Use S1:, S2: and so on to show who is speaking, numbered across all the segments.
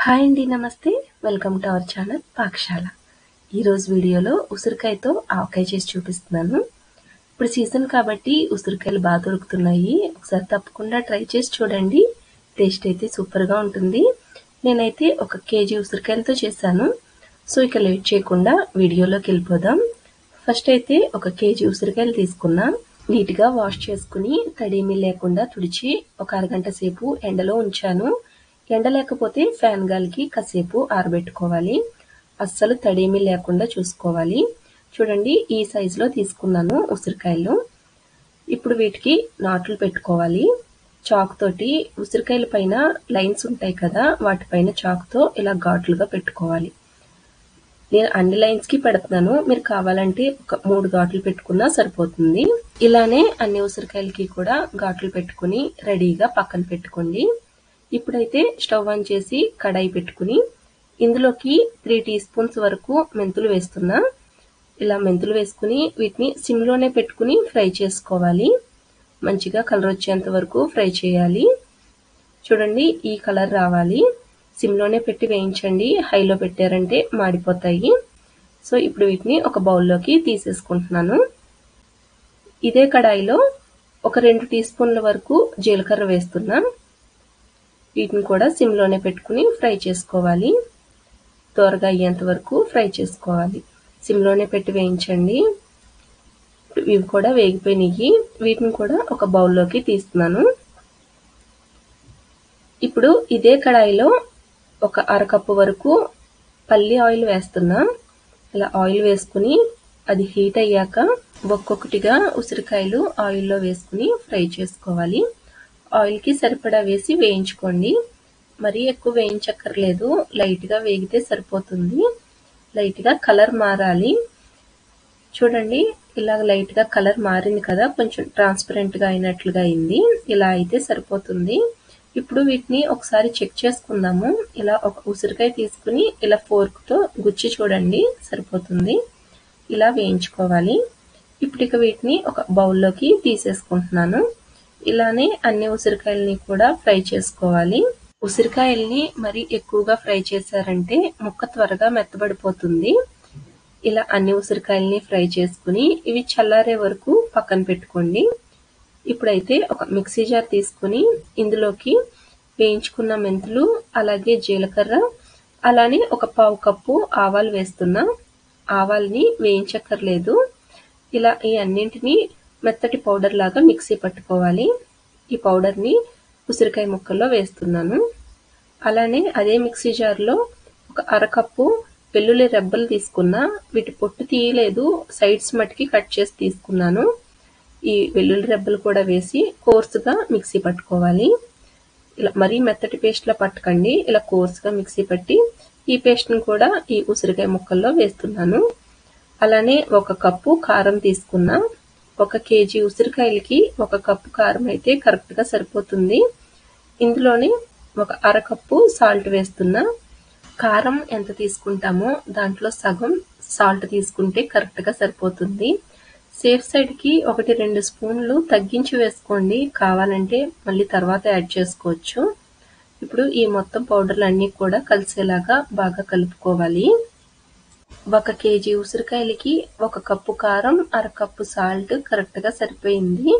S1: Hi అండి, నమస్తే. Welcome to our channel పాకశాల. ఈరోజు వీడియోలో ఉసిరికాయతో ఆవకాయ చేసి చూపిస్తున్నాను. ఇప్పుడు సీజన్ కాబట్టి ఉసిరికాయలు బాగా దొరుకుతున్నాయి. ఒకసారి తప్పకుండా ట్రై చేసి చూడండి. టేస్ట్ అయితే సూపర్గా ఉంటుంది. నేనైతే 1 కేజీ ఉసిరికాయలతో చేశాను. సో ఇక లేట్ చేయకుండా వీడియోలోకి వెళ్ళిపోదాం. ఫస్ట్ అయితే 1 కేజీ ఉసిరికాయలు తీసుకున్నా. నీట్గా వాష్ చేసుకుని తడేమీ లేకుండా తుడిచి ఒక అరగంట సేపు ఎండలో ఉంచాను. ఎండ లేకపోతే ఫ్యాన్ గాలికి కాసేపు ఆరబెట్టుకోవాలి. అస్సలు తడేమీ లేకుండా చూసుకోవాలి. చూడండి, ఈ సైజులో తీసుకున్నాను ఉసిరికాయలు. ఇప్పుడు వీటికి నాట్లు పెట్టుకోవాలి. చాక్ తోటి ఉసిరికాయల పైన లైన్స్ ఉంటాయి కదా, వాటిపైన చాక్తో ఇలా ఘాట్లుగా పెట్టుకోవాలి. నేను అన్ని లైన్స్కి పెడుతున్నాను. మీరు కావాలంటే ఒక 3 ఘాట్లు పెట్టుకున్నా సరిపోతుంది. ఇలానే అన్ని ఉసిరికాయలకి కూడా ఘాట్లు పెట్టుకుని రెడీగా పక్కన పెట్టుకోండి. ఇప్పుడైతే స్టవ్ ఆన్ చేసి కడాయి పెట్టుకుని ఇందులోకి 3 టీ స్పూన్స్ వరకు మెంతులు వేస్తున్నా. ఇలా మెంతులు వేసుకుని వీటిని సిమ్లోనే పెట్టుకుని ఫ్రై చేసుకోవాలి. మంచిగా కలర్ వచ్చేంత వరకు ఫ్రై చేయాలి. చూడండి, ఈ కలర్ రావాలి. సిమ్లోనే పెట్టి వేయించండి. హైలో పెట్టారంటే మాడిపోతాయి. సో ఇప్పుడు వీటిని ఒక బౌల్లోకి తీసేసుకుంటున్నాను. ఇదే కడాయిలో ఒక 2 టీ స్పూన్ల వరకు జీలకర్ర వేస్తున్నా. వీటిని కూడా సిమ్లోనే పెట్టుకుని ఫ్రై చేసుకోవాలి. త్వరగా అయ్యేంత వరకు ఫ్రై చేసుకోవాలి. సిమ్లోనే పెట్టి వేయించండి. ఇవి కూడా వేగిపోయినాయి. వీటిని కూడా ఒక బౌల్లోకి తీస్తున్నాను. ఇప్పుడు ఇదే కడాయిలో ఒక అరకప్పు వరకు పల్లి ఆయిల్ వేస్తున్నా. ఇలా ఆయిల్ వేసుకుని అది హీట్ అయ్యాక ఒక్కొక్కటిగా ఉసిరికాయలు ఆయిల్లో వేసుకుని ఫ్రై చేసుకోవాలి. ఆయిల్కి సరిపడా వేసి వేయించుకోండి. మరీ ఎక్కువ వేయించక్కర్లేదు, లైట్గా వేగితే సరిపోతుంది. లైట్గా కలర్ మారాలి. చూడండి, ఇలా లైట్గా కలర్ మారింది కదా, కొంచెం ట్రాన్స్పరెంట్గా అయినట్లుగా అయింది. ఇలా అయితే సరిపోతుంది. ఇప్పుడు వీటిని ఒకసారి చెక్ చేసుకుందాము. ఇలా ఒక ఉసిరికాయ తీసుకుని ఇలా ఫోర్క్తో గుచ్చి చూడండి, సరిపోతుంది. ఇలా వేయించుకోవాలి. ఇప్పుడు ఇక వీటిని ఒక బౌల్లోకి తీసేసుకుంటున్నాను. ఇలానే అన్ని ఉసిరికాయలని కూడా ఫ్రై చేసుకోవాలి. ఉసిరికాయల్ని మరీ ఎక్కువగా ఫ్రై చేశారంటే ముక్క త్వరగా మెత్తబడిపోతుంది. ఇలా అన్ని ఉసిరికాయల్ని ఫ్రై చేసుకుని ఇవి చల్లారే వరకు పక్కన పెట్టుకోండి. ఇప్పుడైతే ఒక మిక్సీ జార్ తీసుకుని ఇందులోకి వేయించుకున్న మెంతులు, అలాగే జీలకర్ర, అలానే ఒక 1/4 కప్పు ఆవాలు వేస్తున్నా. ఆవాల్ని వేయించక్కర్లేదు. ఇలా ఈ అన్నింటినీ మెత్తటి పౌడర్ లాగా మిక్సీ పట్టుకోవాలి. ఈ పౌడర్ని ఉసిరికాయ ముక్కల్లో వేస్తున్నాను. అలానే అదే మిక్సీ జార్లో ఒక అరకప్పు వెల్లుల్లి రెబ్బలు తీసుకున్నా. వీటి పొట్టు తీయలేదు, సైడ్స్ మట్టుకి కట్ చేసి తీసుకున్నాను. ఈ వెల్లుల్లి రెబ్బలు కూడా వేసి కోర్సుగా మిక్సీ పట్టుకోవాలి. ఇలా మరీ మెత్తటి పేస్ట్లా పట్టకండి, ఇలా కోర్సుగా మిక్సీ పట్టి ఈ పేస్ట్ని కూడా ఈ ఉసిరికాయ ముక్కల్లో వేస్తున్నాను. అలానే 1 కప్పు కారం తీసుకున్నా. 1 కేజీ ఉసిరికాయలకి 1 కప్పు కారం అయితే కరెక్ట్గా సరిపోతుంది. ఇందులోనే ఒక అరకప్పు సాల్ట్ వేస్తున్నా. కారం ఎంత తీసుకుంటామో దాంట్లో సగం సాల్ట్ తీసుకుంటే కరెక్ట్గా సరిపోతుంది. సేఫ్ సైడ్కి 1-2 స్పూన్లు తగ్గించి వేసుకోండి, కావాలంటే మళ్ళీ తర్వాత యాడ్ చేసుకోవచ్చు. ఇప్పుడు ఈ మొత్తం పౌడర్లు అన్నీ కూడా కలిసేలాగా బాగా కలుపుకోవాలి. 1 కేజీ ఉసిరికాయలకి 1 కప్పు కారం, అరకప్పు సాల్ట్ కరెక్ట్గా సరిపోయింది.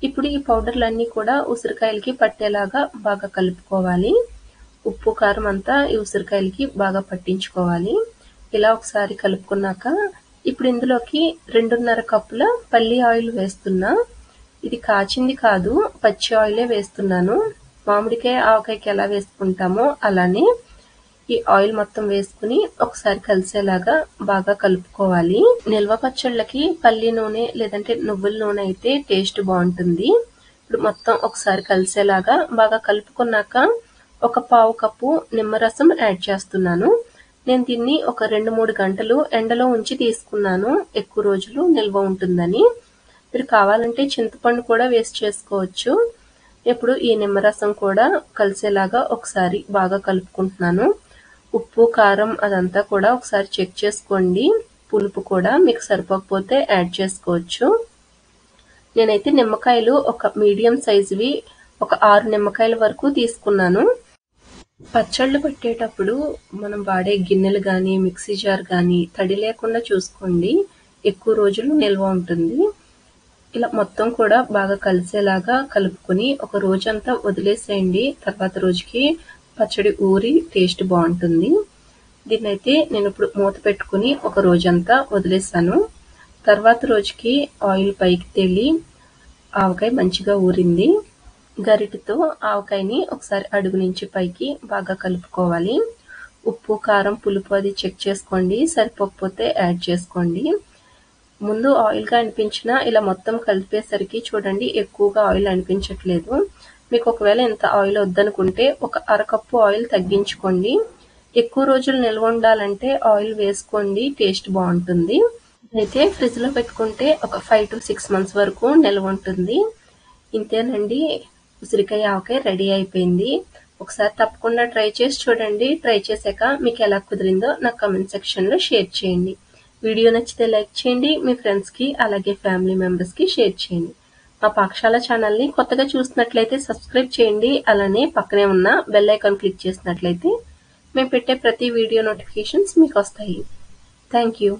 S1: ఇప్పుడు ఈ పౌడర్లన్నీ కూడా ఉసిరికాయలకి పట్టేలాగా బాగా కలుపుకోవాలి. ఉప్పు, కారం అంతా ఈ ఉసిరికాయలకి బాగా పట్టించుకోవాలి. ఇలా ఒకసారి కలుపుకున్నాక ఇప్పుడు ఇందులోకి 2.5 కప్పుల పల్లి ఆయిల్ వేస్తున్నా. ఇది కాచింది కాదు, పచ్చి ఆయిలే వేస్తున్నాను. మామిడికాయ ఆవకాయకి ఎలా వేసుకుంటామో అలానే ఈ ఆయిల్ మొత్తం వేసుకుని ఒకసారి కలిసేలాగా బాగా కలుపుకోవాలి. నిల్వ పచ్చళ్ళకి పల్లి నూనె లేదంటే నువ్వుల నూనె అయితే టేస్ట్ బాగుంటుంది. ఇప్పుడు మొత్తం ఒకసారి కలిసేలాగా బాగా కలుపుకున్నాక ఒక 1/4 కప్పు నిమ్మరసం యాడ్ చేస్తున్నాను. నేను దీన్ని ఒక 2-3 గంటలు ఎండలో ఉంచి తీసుకున్నాను, ఎక్కువ రోజులు నిల్వ ఉంటుందని. మీరు కావాలంటే చింతపండు కూడా వేస్ట్ చేసుకోవచ్చు. ఇప్పుడు ఈ నిమ్మరసం కూడా కలిసేలాగా ఒకసారి బాగా కలుపుకుంటున్నాను. ఉప్పు, కారం అదంతా కూడా ఒకసారి చెక్ చేసుకోండి. పులుపు కూడా మీకు సరిపోకపోతే యాడ్ చేసుకోవచ్చు. నేనైతే నిమ్మకాయలు ఒక మీడియం సైజువి ఒక 6 నిమ్మకాయల వరకు తీసుకున్నాను. పచ్చళ్ళు పట్టేటప్పుడు మనం వాడే గిన్నెలు గానీ, మిక్సీ జార్ గానీ తడి లేకుండా చూసుకోండి. ఎక్కువ రోజులు నిల్వ ఉంటుంది. ఇలా మొత్తం కూడా బాగా కలిసేలాగా కలుపుకొని ఒక రోజంతా వదిలేసేయండి. తర్వాత రోజుకి పచ్చడి ఊరి టేస్ట్ బాగుంటుంది. దీన్నైతే నేను ఇప్పుడు మూత పెట్టుకుని ఒక రోజంతా వదిలేసాను. తర్వాత రోజుకి ఆయిల్ పైకి తేలి ఆవకాయ మంచిగా ఊరింది. గరిటెతో ఆవకాయని ఒకసారి అడుగు నుంచి పైకి బాగా కలుపుకోవాలి. ఉప్పు, కారం, పులుపు అది చెక్ చేసుకోండి. సరిపోకపోతే యాడ్ చేసుకోండి. ముందు ఆయిల్గా అనిపించినా ఇలా మొత్తం కలిపేసరికి చూడండి ఎక్కువగా ఆయిల్ అనిపించట్లేదు. మీకు ఒకవేళ ఇంత ఆయిల్ వద్దనుకుంటే ఒక అరకప్పు ఆయిల్ తగ్గించుకోండి. ఎక్కువ రోజులు నిల్వ ఉండాలంటే ఆయిల్ వేసుకోండి, టేస్ట్ బాగుంటుంది. అయితే ఫ్రిడ్జ్ లో పెట్టుకుంటే ఒక 5 to 6 months వరకు నిల్వ ఉంటుంది. ఇంతేనండి, ఉసిరికాయ ఆవకాయ రెడీ అయిపోయింది. ఒకసారి తప్పకుండా ట్రై చేసి చూడండి. ట్రై చేశాక మీకు ఎలా కుదిరిందో నాకు కామెంట్ సెక్షన్ లో షేర్ చేయండి. వీడియో నచ్చితే లైక్ చేయండి, మీ ఫ్రెండ్స్ కి అలాగే ఫ్యామిలీ మెంబర్స్ కి షేర్ చేయండి. మా పాకశాల ఛానల్ ని కొత్తగా చూసినట్లయితే సబ్స్క్రైబ్ చేయండి. అలానే పక్కనే ఉన్న బెల్ ఐకాన్ క్లిక్ చేసినట్లయితే మేము పెట్టే ప్రతి వీడియో నోటిఫికేషన్స్ మీకు వస్తాయి. Thank you.